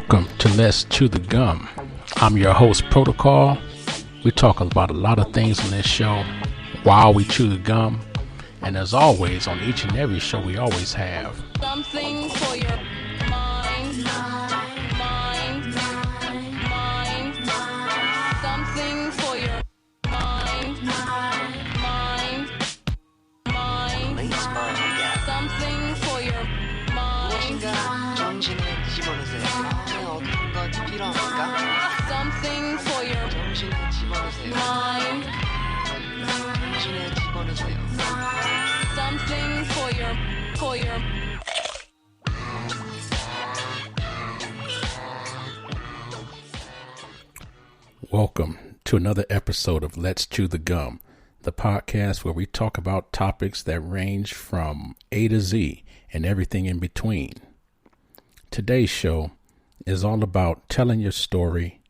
Welcome to Let's Chew the Gum. I'm your host, Protocol. We talk about a lot of things on this show while we chew the gum. And as always, on each and every show, we always have something for your mind, mind, something for your mind, mind, something for your mind, 정신을 집어넣으세요. 어떤 것 필요합니까? something for your 정신을 집어넣으세요. mind, 정신을 집어넣으세요. something for your Welcome to another episode of Let's Chew the Gum, the podcast where we talk about topics that range from A to Z and everything in between. Today's show is all about telling your story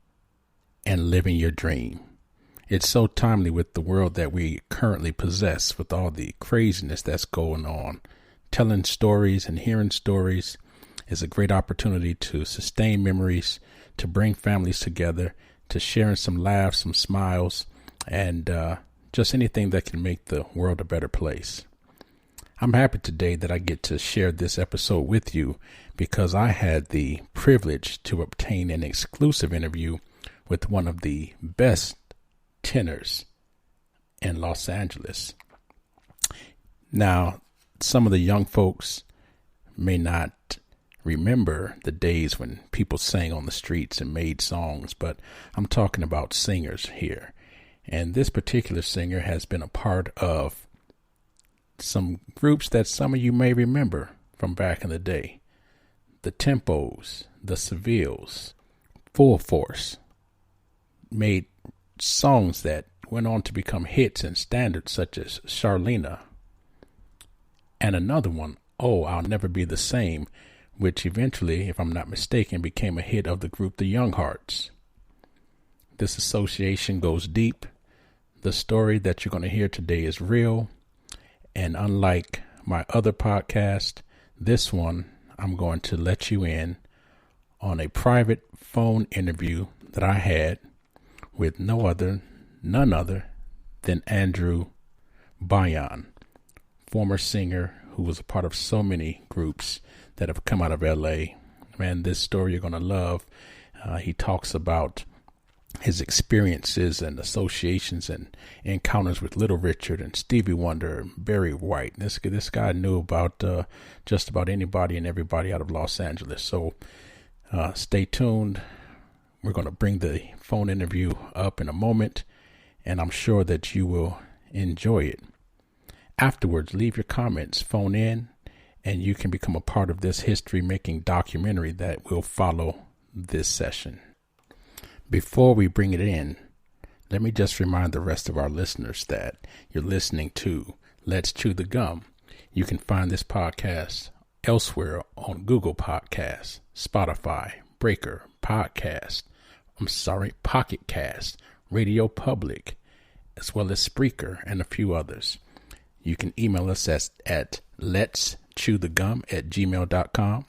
and living your dream. It's so timely with the world that we currently possess, with all the craziness that's going on. Telling stories and hearing stories is a great opportunity to sustain memories, to bring families together, to sharing some laughs, some smiles, and just anything that can make the world a better place. I'm happy today that I get to share this episode with you because I had the privilege to obtain an exclusive interview with one of the best tenors in Los Angeles. Now, some of the young folks may not remember the days when people sang on the streets and made songs, but I'm talking about singers here. And this particular singer has been a part of some groups that some of you may remember from back in the day. The Tempos, the Sevilles, Full Force, made songs that went on to become hits and standards such as Charlena. And another one, Oh, I'll Never Be the Same, which eventually, if I'm not mistaken, became a hit of the group The Young Hearts. This association goes deep. The story that you're going to hear today is real. And unlike my other podcast, this one, I'm going to let you in on a private phone interview that I had with none other than Andrew Byone, former singer who was a part of so many groups that have come out of L.A. Man, this story you're going to love. He talks about his experiences and associations and encounters with Little Richard and Stevie Wonder and Barry White. This guy knew about just about anybody and everybody out of Los Angeles. So stay tuned. We're going to bring the phone interview up in a moment, and I'm sure that you will enjoy it. Afterwards, leave your comments, phone in, and you can become a part of this history-making documentary that will follow this session. Before we bring it in, let me just remind the rest of our listeners that you're listening to Let's Chew the Gum. You can find this podcast elsewhere on Google Podcasts, Spotify, Breaker, Pocket Cast, Radio Public, as well as Spreaker and a few others. You can email us at letschewthegum@gmail.com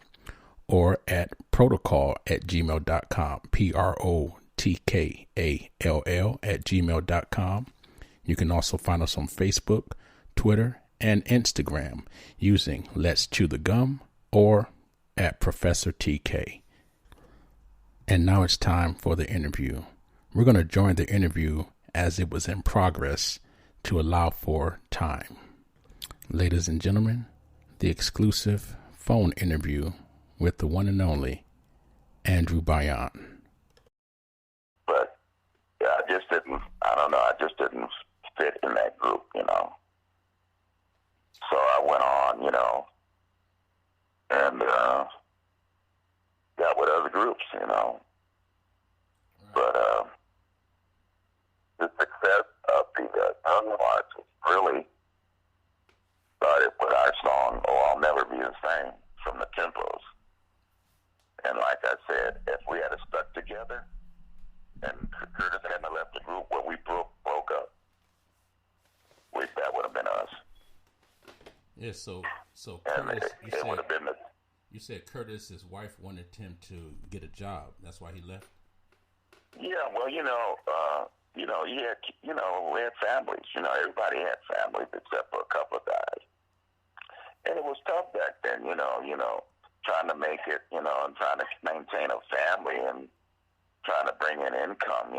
or at protocol@gmail.com, protokall@gmail.com. You can also find us on Facebook, Twitter, and Instagram using Let's Chew the Gum or at Professor TK. And now it's time for the interview. We're going to join the interview as it was in progress to allow for time. Ladies and gentlemen, the exclusive phone interview with the one and only Andrew Byone. But yeah, I just didn't fit in that group, So I went on, and got with other groups, But the success of the Young Hearts really started with our song, Oh, I'll Never Be the Same, from the Tempos. And like I said, if we had stuck together and Curtis hadn't left the group when we broke up, that would have been us. Yeah, so And Curtis, it would have been You said Curtis, his wife wanted him to get a job. That's why he left. Yeah, well, he had, we had families. Everybody had families except for a couple of guys. And it was tough back then, trying to make it, and trying to maintain a family and trying to bring in income,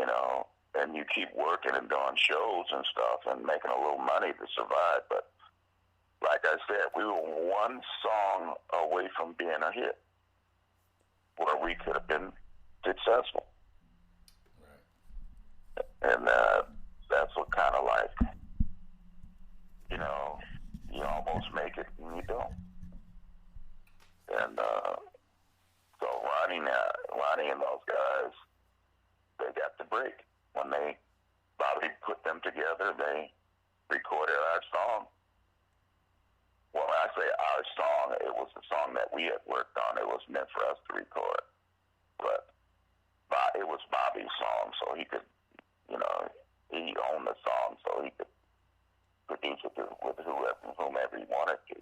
and you keep working and doing shows and stuff and making a little money to survive. But like I said, we were one song away from being a hit where we could have been successful. Right. And that's what kind of like, you almost make it and you don't. And so Ronnie and those guys, they got the break. When Bobby put them together, they recorded our song. Well, when I say our song, it was the song that we had worked on. It was meant for us to record. But it was Bobby's song, so he could, he owned the song, so he could produce it with whomever he wanted to,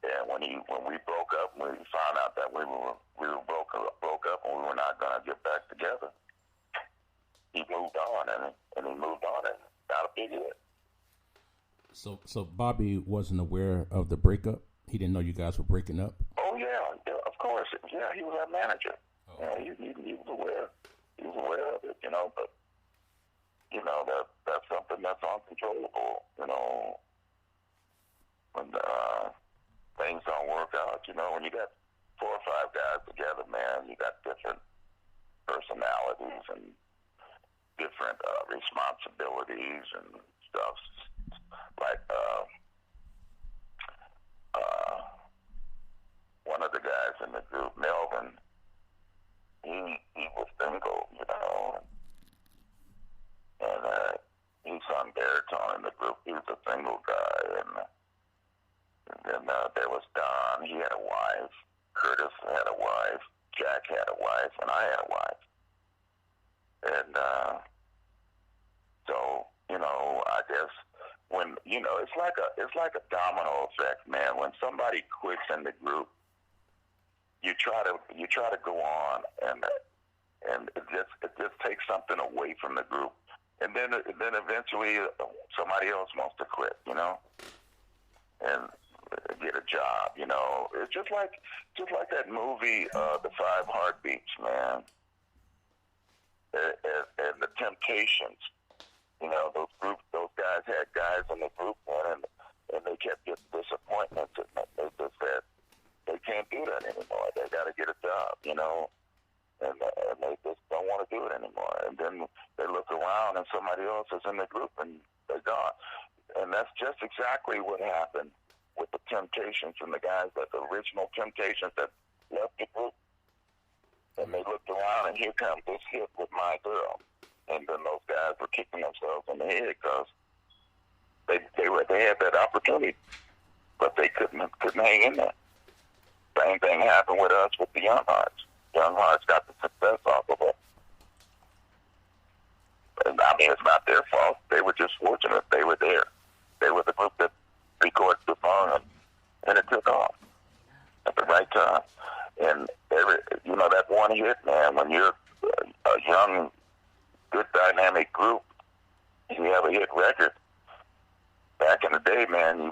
And when we broke up, we found out that we were broke up and we were not going to get back together. He moved on, and he moved on and got a big hit. So Bobby wasn't aware of the breakup? He didn't know you guys were breaking up? Oh, yeah, of course. Yeah, he was our manager. Oh. Yeah, he was aware. He was aware of it, but, that's something that's uncontrollable, when things don't work out. When you got 4 or 5 guys together, man, you got different personalities and different responsibilities and stuff. Like one of the guys in the group, Melvin, he was single, and he sung baritone in the group. He was a single guy, and then there was Don. He had a wife. Curtis had a wife. Jack had a wife, and I had a wife. And so, I guess when it's like a domino effect, man. When somebody quits in the group, you try to go on, and it just takes something away from the group, and then eventually somebody else wants to quit, and get a job, It's just like that movie, The 5 Heartbeats, man, and the Temptations. Those guys had guys in the group, man, and they kept getting disappointments, and they just said they can't do that anymore. They got to get a job, and they just don't want to do it anymore. And then they look around, and somebody else is in the group, and they're gone. And that's just exactly what happened with the Temptations and the guys that the original Temptations that left the group. And they looked around, and here comes this hit with My Girl. And then those guys were kicking themselves in the head because they had that opportunity, but they couldn't hang in there. Same thing happened with us with the Young Hearts. Young Hearts got the success off of it. And, it's not their fault. They were just fortunate. They were there. They were the group that recorded the song, and it took off at the right time. And that one hit, man, when you're a young, good dynamic group, you have a hit record. Back in the day, man,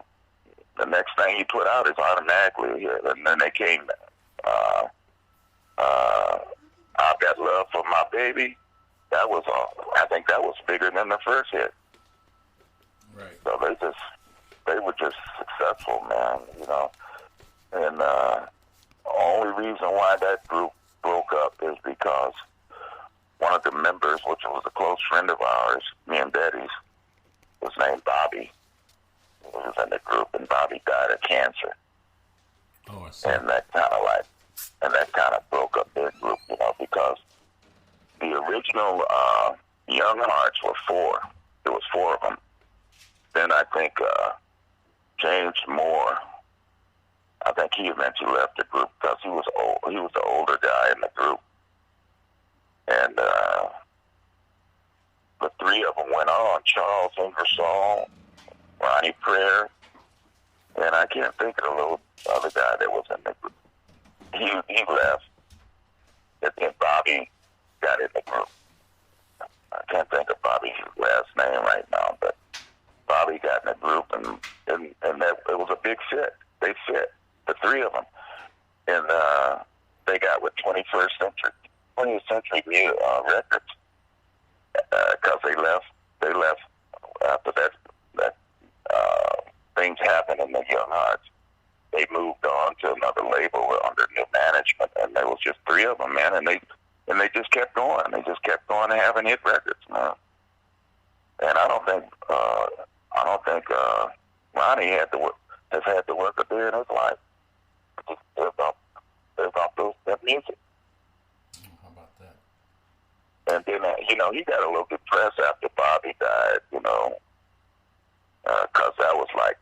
the next thing you put out is automatically a hit. And then they came, I've Got Love for My Baby. I think that was bigger than the first hit. Right. So they were just successful, man, And the only reason why that group broke up is because one of the members, which was a close friend of ours, me and Betty's, was named Bobby. He was in the group, and Bobby died of cancer. Oh, I see. And that kind of broke up their group, because the original Young Hearts were 4. There was 4 of them. Then I think James Moore, I think he eventually left the group because he was old. He was the older guy in the group. And the 3 of them went on: Charles Ingersoll, Ronnie Pryor, and I can't think of the little other guy that was in the group. he left, and then Bobby got in the group. I can't think of Bobby's last name right now, but Bobby got in the group, and that, it was a big fit. They fit, the three of them, and they got with 20th century records, because they left after that things happened in the Young Hearts. They moved on to another label under new management, and there was just three of them, man, and they just kept going. They just kept going and having hit records, man. And I don't think Ronnie has had to work a day in his life. Just about that music. How about that? And then he got a little depressed after Bobby died, because that was like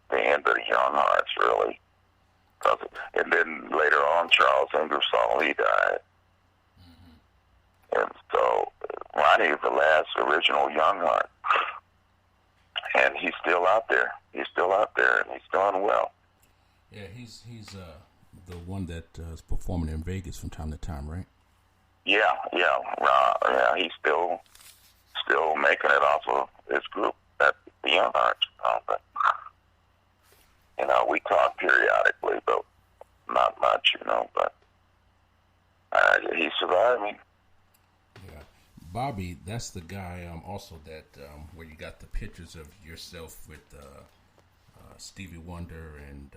the end of the Young Hearts, really. And then later on, Charles Ingersoll, he died. And so Ronnie is the last original Young Heart. And he's still out there. He's still out there, and he's doing well. Yeah, he's the one that is performing in Vegas from time to time, right? Yeah. He's still making it off of his group at the Young Hearts. But we talk periodically, but not much, But he's surviving. Yeah, Bobby, that's the guy. Also, that where you got the pictures of yourself with Stevie Wonder and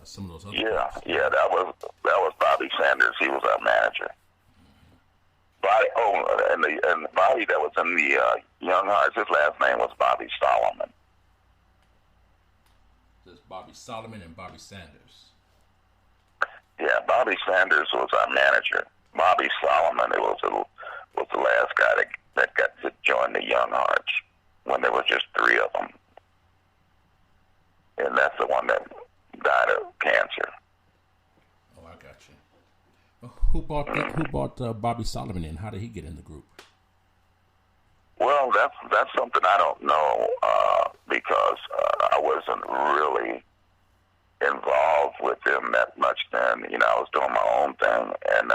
some of those other. Yeah, that was Bobby Sanders. He was our manager. Bobby, and Bobby that was in the Young Hearts. His last name was Bobby Solomon. There's Bobby Solomon and Bobby Sanders. Yeah, Bobby Sanders was our manager. Bobby Solomon was the last guy that got to join the Young Hearts when there was just three of them, and that's the one that died of cancer. Oh, I got you. Who bought Bobby Solomon in? How did he get in the group? Well, that's something I don't know because I wasn't really involved with him that much then. I was doing my own thing, and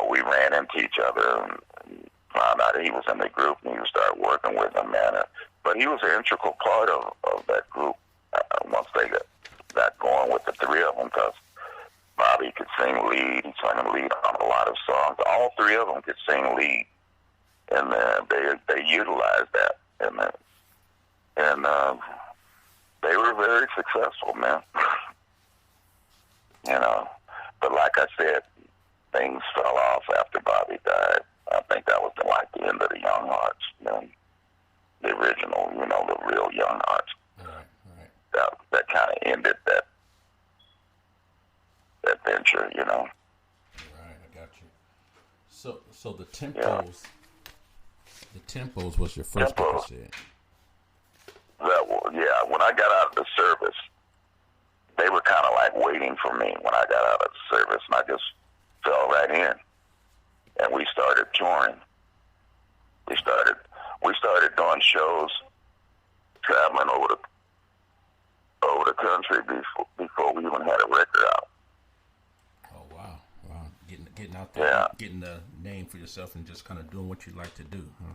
we ran into each other and found out he was in the group, and we started working with him, man. But he was an integral part of that group once they got going with the three of them, because Bobby could sing lead. He sang lead on a lot of songs. All three of them could sing lead, and they utilized that, and they were very successful, man. But like I said, things fell off after Bobby died. I think that was the end of the Young Hearts, man. The original, the real Young Hearts. Right. That kind of ended that venture, Right, I got you. So the tempos, the tempos was your first book, you said. When I got out of the service, they were kind of like waiting for me when I got out of the service, and I just fell right in, and we started touring. We started doing shows, traveling over the country before we even had a record out. Oh wow! Getting out there, getting the name for yourself, and just kind of doing what you like to do, huh?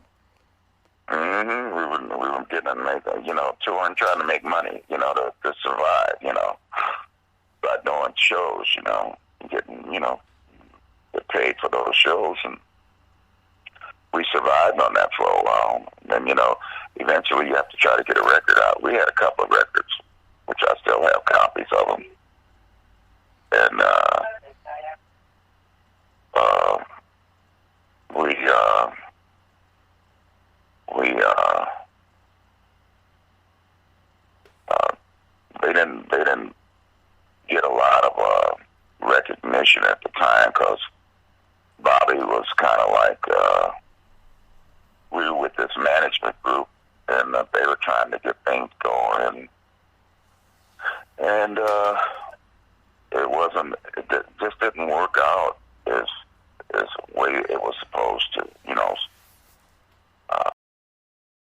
We were getting to make, touring, trying to make money, to survive, by doing shows, getting, get paid for those shows, and we survived on that for a while. Then, eventually you have to try to get a record out. We had a couple of records, which I still have copies of them, and they didn't get a lot of recognition at the time, because Bobby was kind of like we were with this management group, and they were trying to get things going, and it just didn't work out as way it was supposed to.